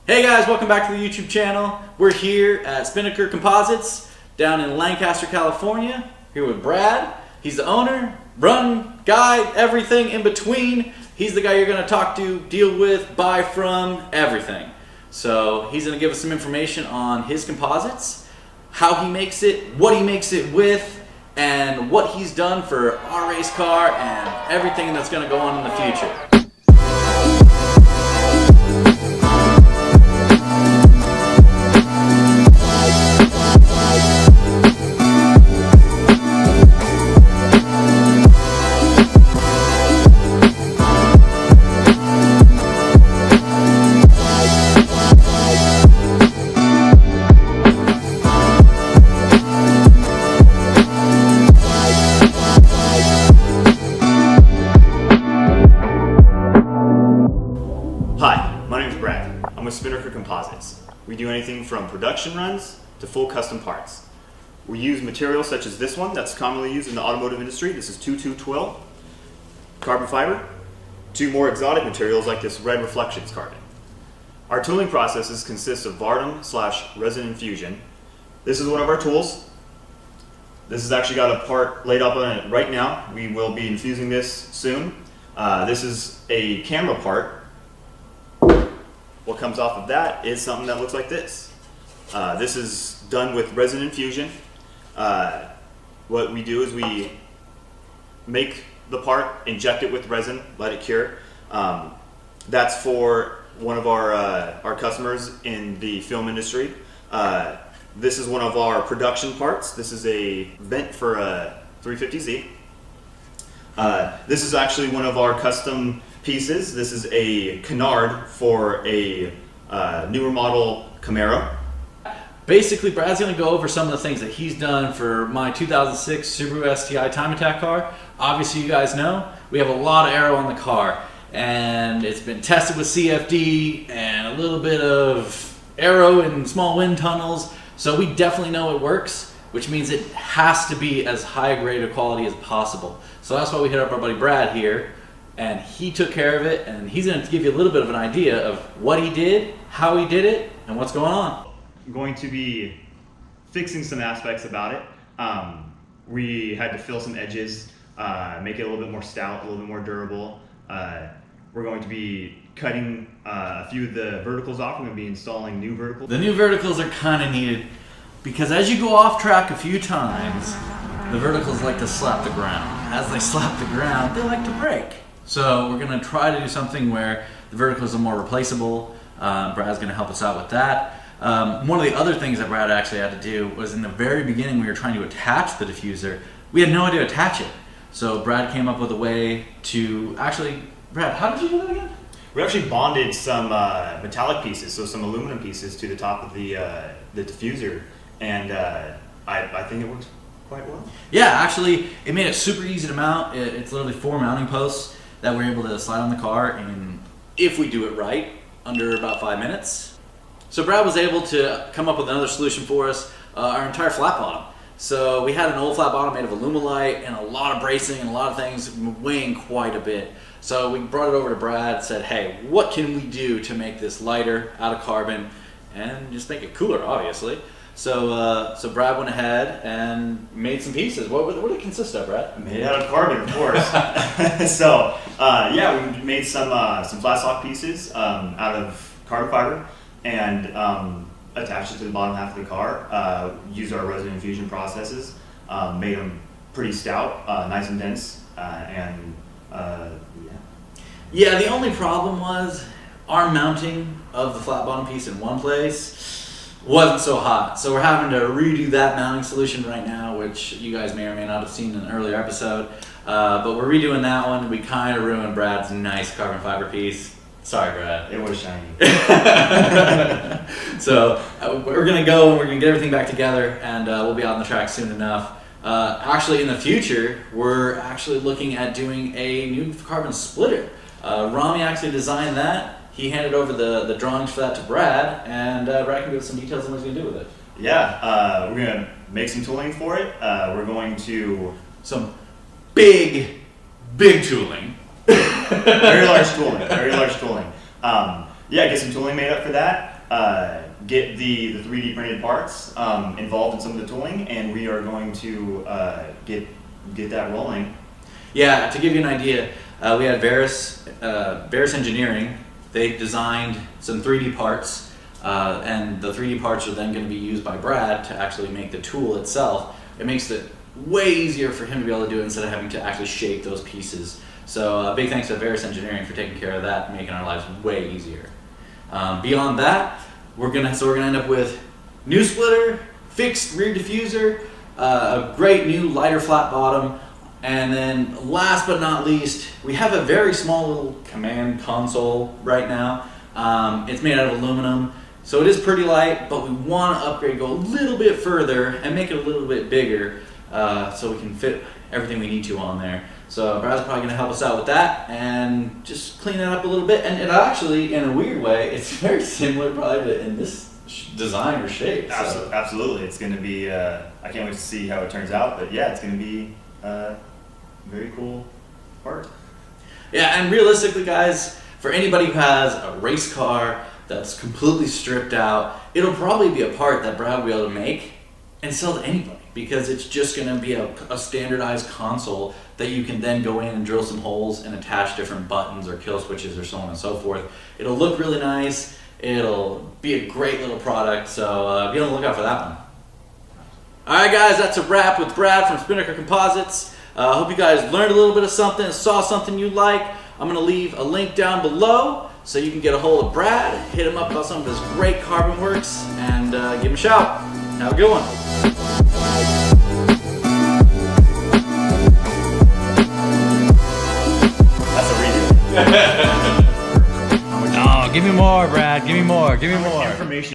Hey guys, welcome back to the YouTube channel. We're here at Spinnaker Composites down in Lancaster, California. Here with Brad. He's the owner, run, guide, everything in between. He's the guy you're going to talk to, deal with, buy from, everything. So he's going to give us some information on his composites, how he makes it, what he makes it with, and what he's done for our race car and everything that's going to go on in the future. Spinnaker Composites. We do anything from production runs to full custom parts. We use materials such as this one that's commonly used in the automotive industry. This is 2212 carbon fiber, to more exotic materials like this red reflections carbon. Our tooling processes consist of Vardum/resin infusion. This is one of our tools. This has actually got a part laid up on it right now. We will be infusing this soon. This is a camera part. What comes off of that is something that looks like this. This is done with resin infusion. What we do is we make the part, inject it with resin, let it cure. That's for one of our customers in the film industry. This is one of our production parts. This is a vent for a 350Z. This is actually one of our custom pieces. This is a canard for a newer model Camaro. Basically, Brad's going to go over some of the things that he's done for my 2006 Subaru STI Time Attack car. Obviously, you guys know we have a lot of aero on the car, and it's been tested with CFD and a little bit of aero in small wind tunnels, so we definitely know it works, which means it has to be as high a grade of quality as possible. So that's why we hit up our buddy Brad here, and he took care of it, and he's going to give you a little bit of an idea of what he did, how he did it, and what's going on. I'm going to be fixing some aspects about it. We had to fill some edges, make it a little bit more stout, a little bit more durable. We're going to be cutting a few of the verticals off. We're going to be installing new verticals. The new verticals are kind of needed because as you go off track a few times, the verticals like to slap the ground. As they slap the ground, they like to break. So we're going to try to do something where the verticals are more replaceable. Brad's going to help us out with that. One of the other things that Brad actually had to do was in the very beginning we were trying to attach the diffuser. We had no idea to attach it. So Brad came up with a way to actually... Brad, how did you do that again? We actually bonded some metallic pieces, so some aluminum pieces to the top of the diffuser, and I think it works quite well. Yeah, actually it made it super easy to mount. It's literally 4 mounting posts that we're able to slide on the car in, if we do it right, under about 5 minutes. So Brad was able to come up with another solution for us, our entire flat bottom. So we had an old flat bottom made of Alumilite and a lot of bracing and a lot of things weighing quite a bit. So we brought it over to Brad and said, hey, what can we do to make this lighter, out of carbon, and just make it cooler, obviously. So Brad went ahead and made some pieces. What did it consist of, Brad? Made out of carbon, of course. So yeah, we made some flat stock pieces out of carbon fiber and attached it to the bottom half of the car. Used our resin infusion processes, made them pretty stout, nice and dense, and yeah. Yeah, the only problem was our mounting of the flat bottom piece in one place wasn't so hot. So we're having to redo that mounting solution right now, which you guys may or may not have seen in an earlier episode. But we're redoing that one. We kind of ruined Brad's nice carbon fiber piece. Sorry, Brad. It was shiny. So we're going to go and we're going to get everything back together, and we'll be on the track soon enough. Actually, in the future, we're actually looking at doing a new carbon splitter. Rami actually designed that. He handed over the drawings for that to Brad, and Brad can give us some details on what he's going to do with it. Yeah, we're going to make some tooling for it. We're going to... Some big tooling. Very large tooling. Yeah, get some tooling made up for that. get the 3D printed parts involved in some of the tooling, and we are going to get that rolling. Yeah, to give you an idea, we had Varus Engineering. They designed some 3D parts, and the 3D parts are then going to be used by Brad to actually make the tool itself. It makes it way easier for him to be able to do it instead of having to actually shape those pieces. So big thanks to Varus Engineering for taking care of that and making our lives way easier. Beyond that, we're gonna end up with new splitter, fixed rear diffuser, a great new lighter flat bottom, and then last but not least, we have a very small little command console right now. It's made out of aluminum, so it is pretty light, but we want to upgrade, go a little bit further and make it a little bit bigger so we can fit everything we need to on there. So Brad's probably going to help us out with that and just clean it up a little bit. And it actually, in a weird way, it's very similar probably to in this design or shape. So. Absolutely. It's going to be, I can't wait to see how it turns out, but yeah, it's going to be a very cool part. Yeah, and realistically, guys, for anybody who has a race car that's completely stripped out, it'll probably be a part that Brad will be able to make and sell to anybody, because it's just going to be a standardized console that you can then go in and drill some holes and attach different buttons or kill switches or so on and so forth. It'll look really nice. It'll be a great little product, so be on the lookout for that one. Alright guys, that's a wrap with Brad from Spinnaker Composites. I hope you guys learned a little bit of something, saw something you like. I'm going to leave a link down below so you can get a hold of Brad, hit him up about some of his great carbon works, and give him a shout. Have a good one. That's a redo. Oh, give me more, Brad. Give me more. Give me more. Information.